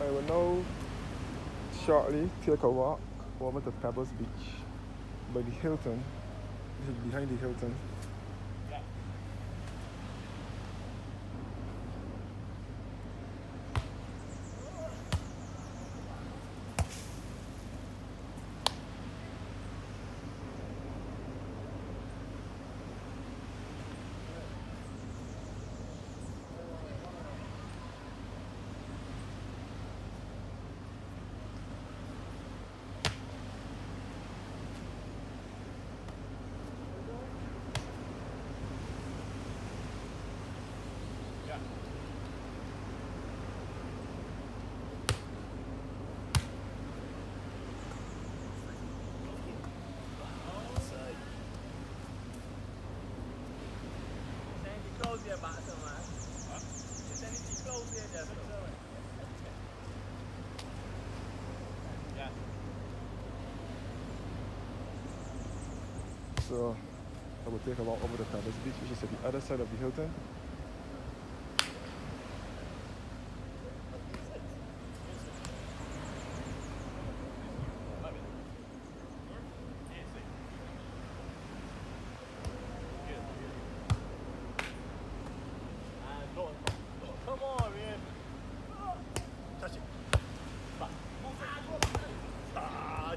I will now shortly take a walk over to Pebbles Beach by the Hilton. This is behind the Hilton. So I will take a walk over to Pebbles Beach, which is at the other side of the Hilton. Come on, man. Touch it.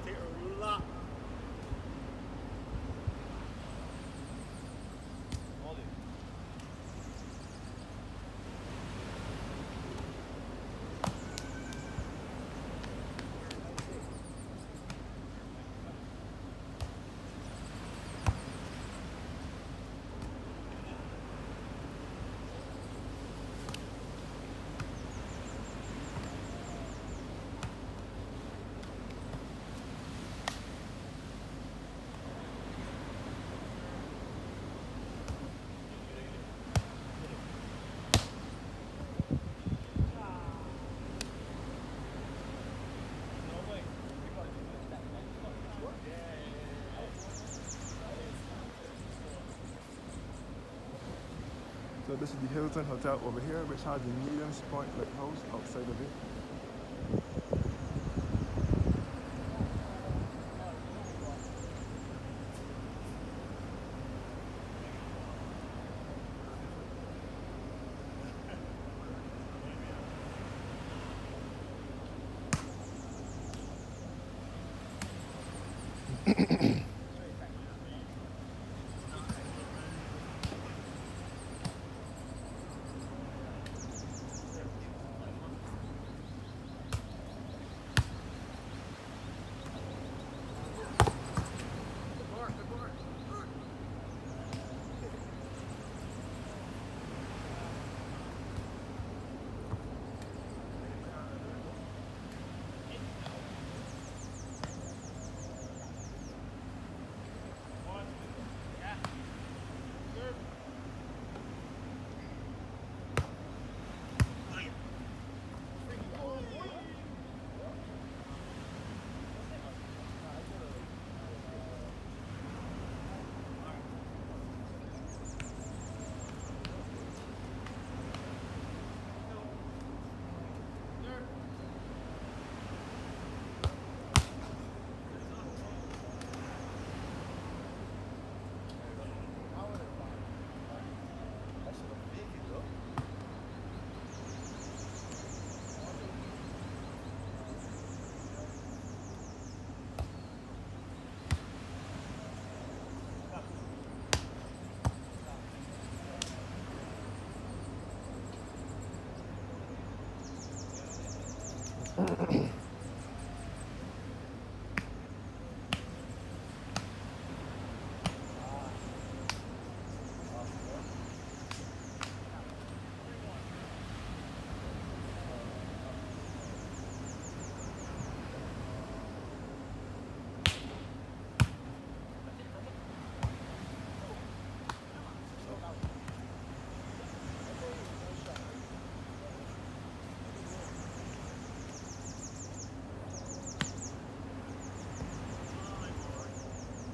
Take a lot. Hold it. So this is the Hilton Hotel over here, which has the Millions Point Lighthouse outside of it.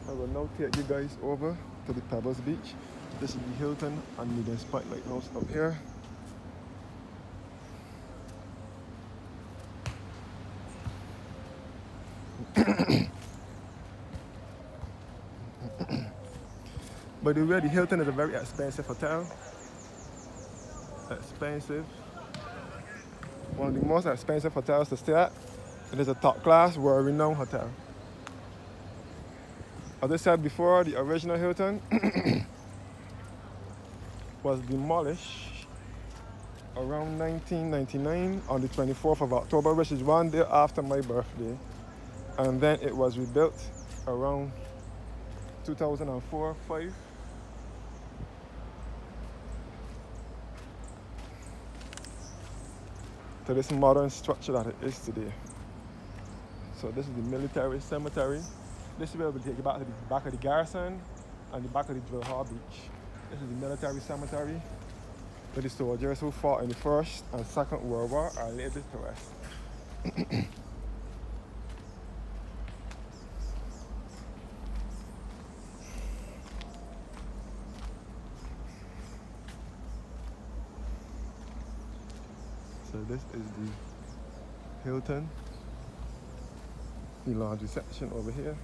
I will now take you guys over to the Pebbles Beach. This is the Hilton and Millions Point Lighthouse up here. By the way, the Hilton is a very expensive hotel. Expensive. One of the most expensive hotels to stay at. It is a top class, world-renowned hotel. As I said before, the original Hilton was demolished around 1999 on the 24th of October, which is one day after my birthday. And then it was rebuilt around 2004-5. To this modern structure that it is today. So this is the military cemetery. This is where we take you back to the back of the garrison and the back of the drill hall beach. This is the military cemetery where the soldiers who fought in the First and Second World War are laid to rest. So this is the Hilton, the laundry section over here.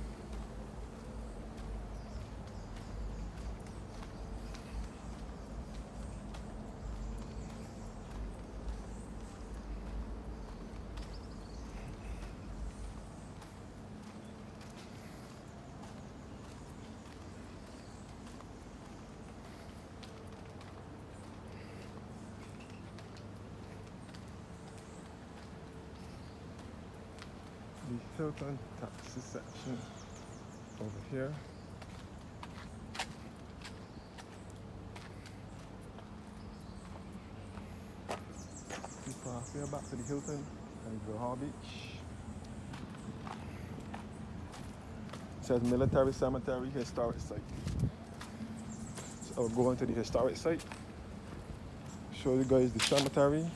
The Hilton taxi section over here. We pass here back to the Hilton and the Hall Beach. It says military cemetery, historic site. So I'll go into the historic site. Show you guys the cemetery.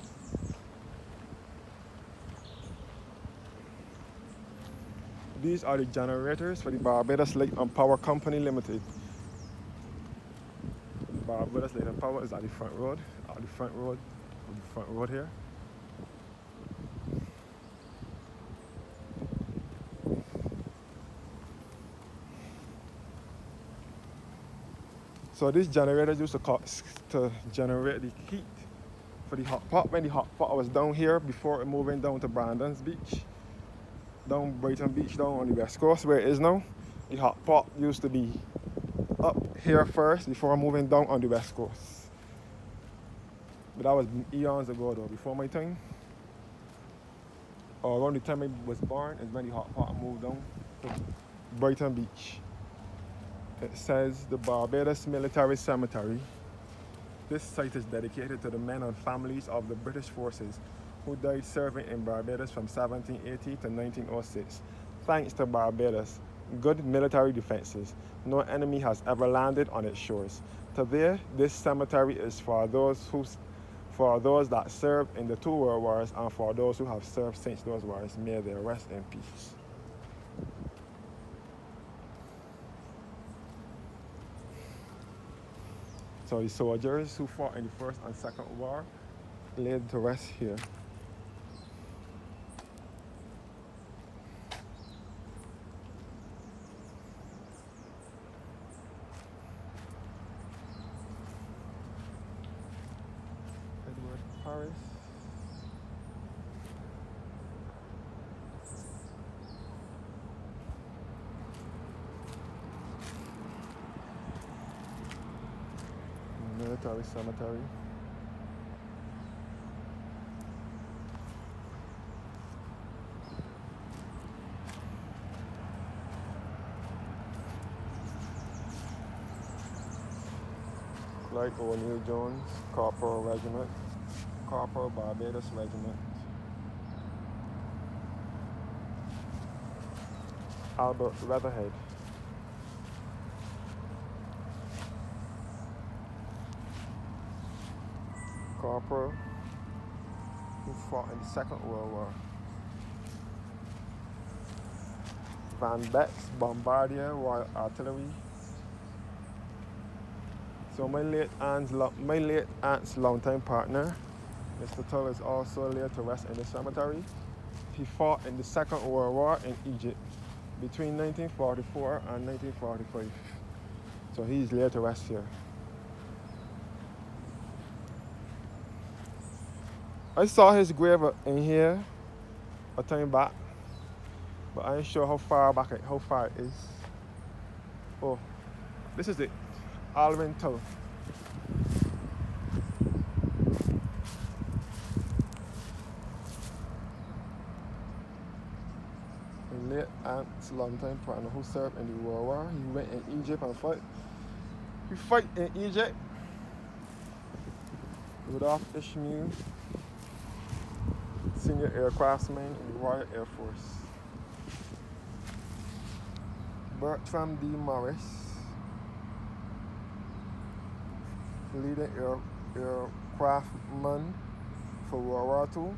These are the generators for the Barbados Light and Power Company Limited. Barbados Light and Power is at the front road, here. So these generators used to generate the heat for the hot pot. When the hot pot was down here before moving down to Brandon's Beach, down Brighton Beach, down on the west coast where it is now. The hot pot used to be up here first before moving down on the west coast. But that was eons ago though, before my time. Or around the time I was born is when the hot pot moved down to Brighton Beach. It says the Barbados Military Cemetery. This site is dedicated to the men and families of the British forces who died serving in Barbados from 1780 to 1906. Thanks to Barbados' good military defenses, no enemy has ever landed on its shores. Today, this cemetery is for those that served in the two world wars and for those who have served since those wars. May they rest in peace. So the soldiers who fought in the First and Second War laid to rest here. Paris. Military cemetery. Clyde O'Neill Jones, Corporal Regiment. Corporal Barbados Regiment. Albert Weatherhead. Corporal who fought in the Second World War. Van Bex, Bombardier, Royal Artillery. So my late aunt's longtime partner, Mr. Tull, is also laid to rest in the cemetery. He fought in the Second World War in Egypt between 1944 and 1945. So he's laid to rest here. I saw his grave in here a time back, but I ain't sure how far it is. Oh, this is it. Alvin Tull. A late aunt, long-time partner who served in the World War. He went in Egypt and fought. He fight in Egypt. Rudolph Ishmael, senior aircraftsman in the Royal Air Force. Bertram D. Morris, leading aircraftman for World War II.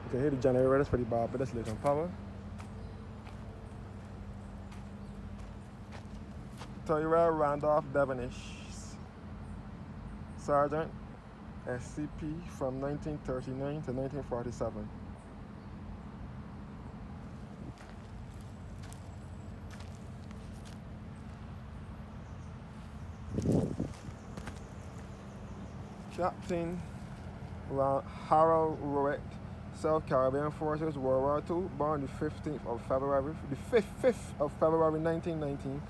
You can hear the generators for the Barbados Hilton power. Tyrell Randolph Devonish, Sergeant, SCP from 1939 to 1947. Captain Harold Rowett, South Caribbean Forces, World War II, born the 5th of February 1919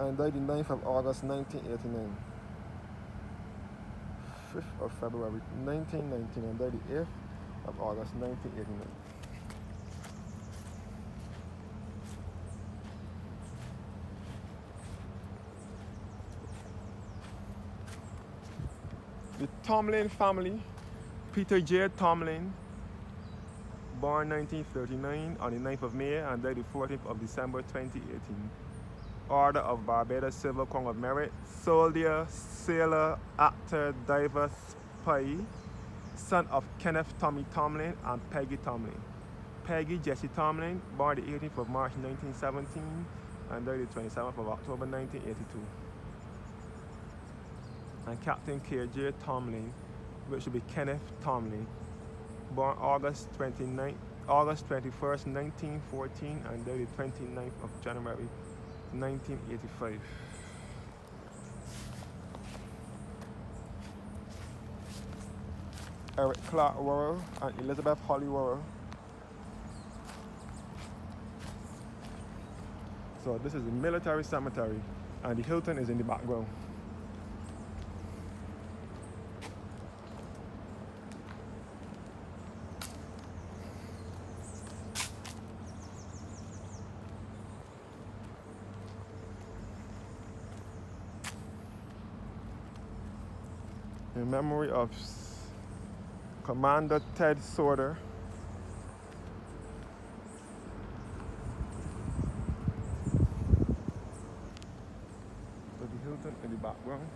and died the 9th of August 1989. 5th of February 1919 and died the 8th of August 1989. The Tomlin family, Peter J. Tomlin, born 1939 on the 9th of May and died the 14th of December 2018. Order of Barbados Silver Crown of Merit, soldier, sailor, actor, diver, spy, son of Kenneth Tommy Tomlin and Peggy Tomlin. Peggy Jessie Tomlin, born the 18th of March 1917 and died the 27th of October 1982. And Captain K.J. Tomlin, which would be Kenneth Tomlin, born August 21st, 1914 and died the 29th of January 1985. Eric Clark Worrell and Elizabeth Holly Worrell. So this is the military cemetery and the Hilton is in the background. In memory of Commander Ted Sorter, with the Hilton in the background.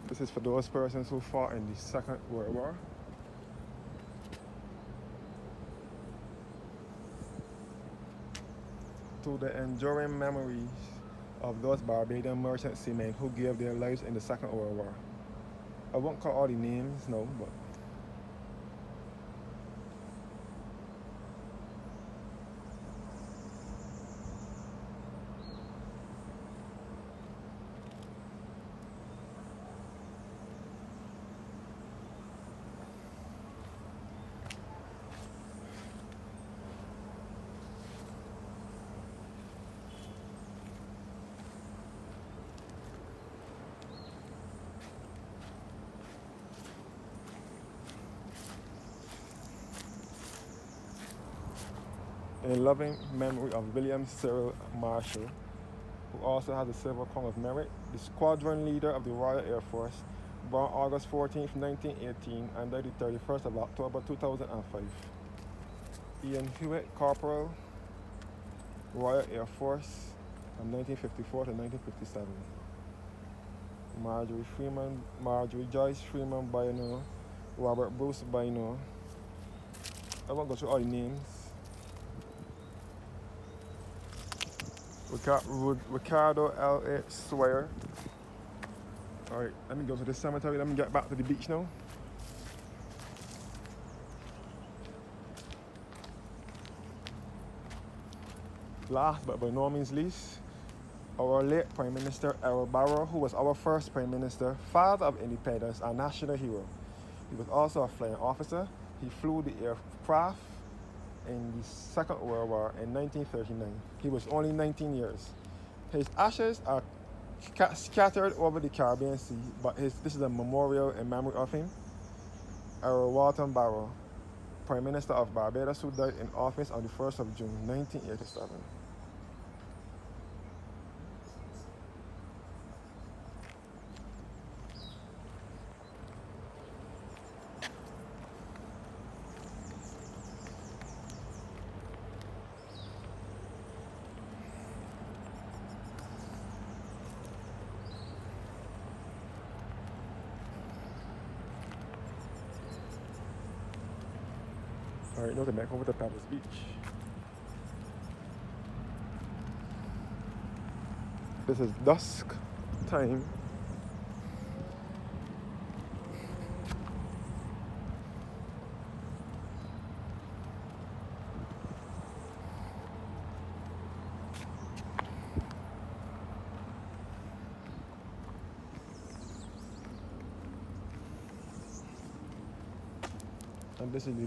This is for those persons who fought in the Second World War. To the enduring memories of those Barbadian merchant seamen who gave their lives in the Second World War. I won't call all the names, no, but in loving memory of William Cyril Marshall, who also has a Silver Crown of Merit, the squadron leader of the Royal Air Force, born August 14, 1918 and died the 31st of October 2005. Ian Hewitt, Corporal, Royal Air Force, from 1954 to 1957. Marjorie Joyce Freeman Bino, Robert Bruce Bino. I won't go through all the names. Ricardo L.A. Swire. Alright, let me go to the cemetery. Let me get back to the beach now. Last but by no means least, our late Prime Minister Errol Barrow, who was our first Prime Minister, father of independence, and national hero. He was also a flying officer. He flew the aircraft in the Second World War in 1939. He was only 19 years. His ashes are scattered over the Caribbean Sea, but this is a memorial in memory of him. Errol Walton Barrow, Prime Minister of Barbados, who died in office on the 1st of June 1987. Alright, now to back over to Pebbles Beach. This is dusk time. And this is the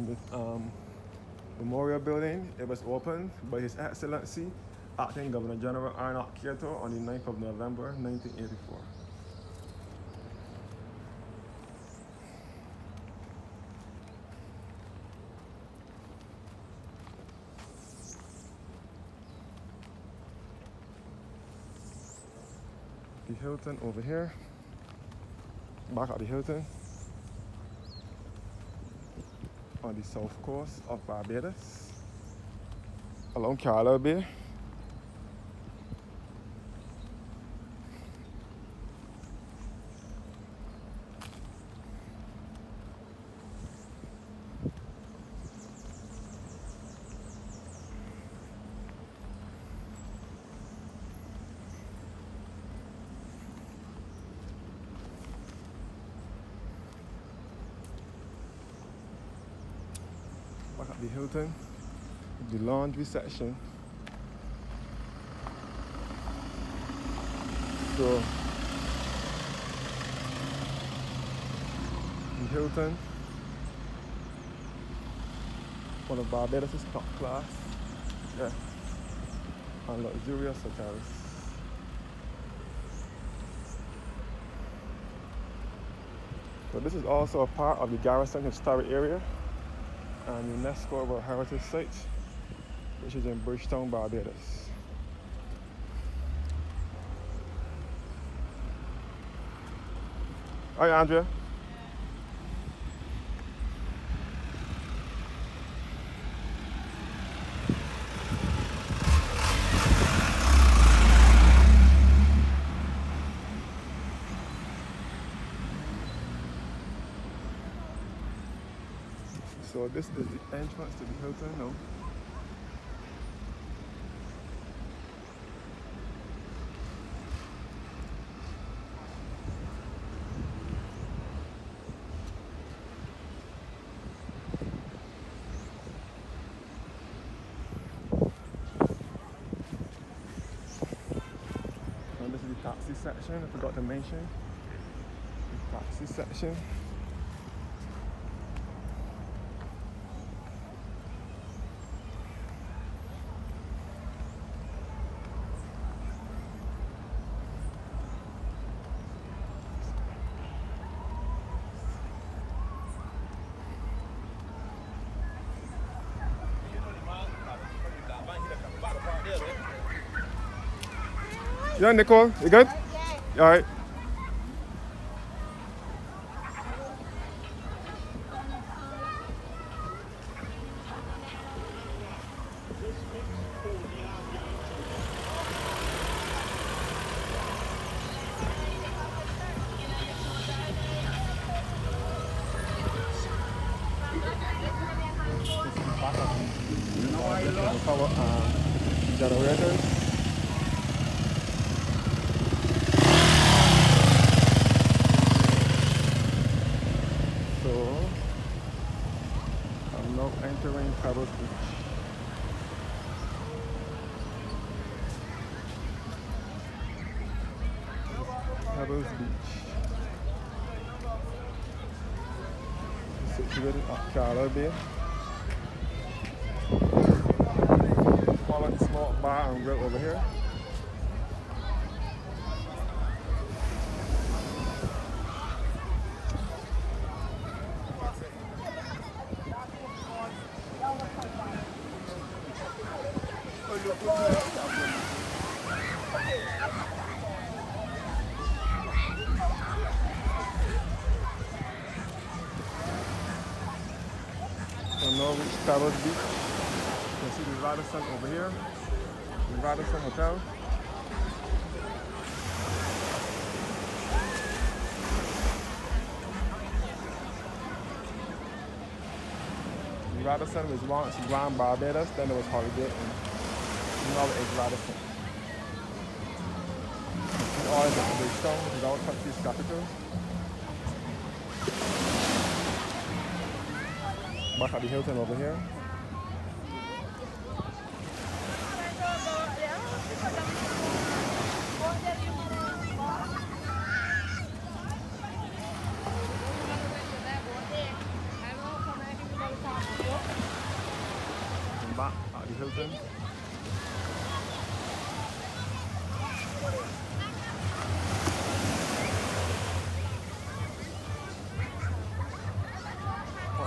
Memorial Building. It was opened by His Excellency Acting Governor General Arnold Kyoto on the 9th of November 1984. The Hilton over here. Back at the Hilton on the south coast of Barbados, along Carlisle Bay. Back at the Hilton, the laundry section. So, the Hilton, one of Barbados' top class, yeah, and luxurious hotels. So this is also a part of the Garrison Historic Area and UNESCO World Heritage Site, which is in Bridgetown, Barbados. Hi, Andrea. So this is the entrance to the Hilton now. And this is the taxi section, I forgot to mention. The taxi section. Yeah, Nicole, you good? Yeah. All right. power generators. So I'm now entering Pebbles Beach. Pebbles Beach. Situated at Carla Bay. Follow the small bar and grill over here. So now reach Pebbles Beach. You can see the Radisson over here. The Radisson Hotel. The Radisson was once Grand Barbados, then it was Holiday Inn. Now it is Radisson. The oil is at the Bridgestone, is our country's capital. Back at the Hilton over here. And back at the Hilton.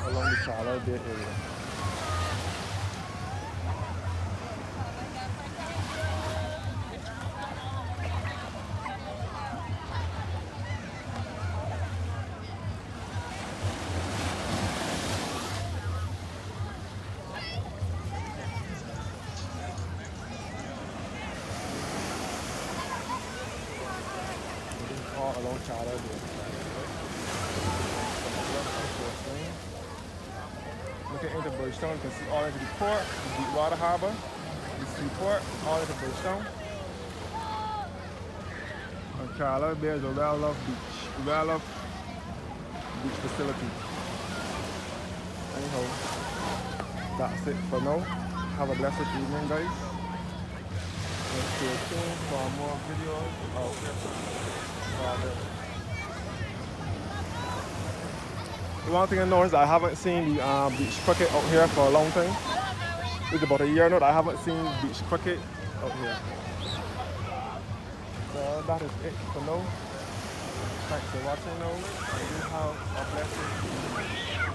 Along the Charlotte Bay area. All along Charlotte Bay. Looking into Bridgestone, you can see all into the port, the Deepwater Harbor, the seaport, all into Bridgestone. And Charlotte Bay is a well-loved beach, well-loved beach facility. Anyhow, that's it for now. Have a blessed evening, guys. And stay tuned for more videos out here. One thing I noticed, I haven't seen the beach cricket out here for a long time. It's about a year now that I haven't seen beach cricket out here. So that is it for now. Thanks for watching now. You have a blessed evening.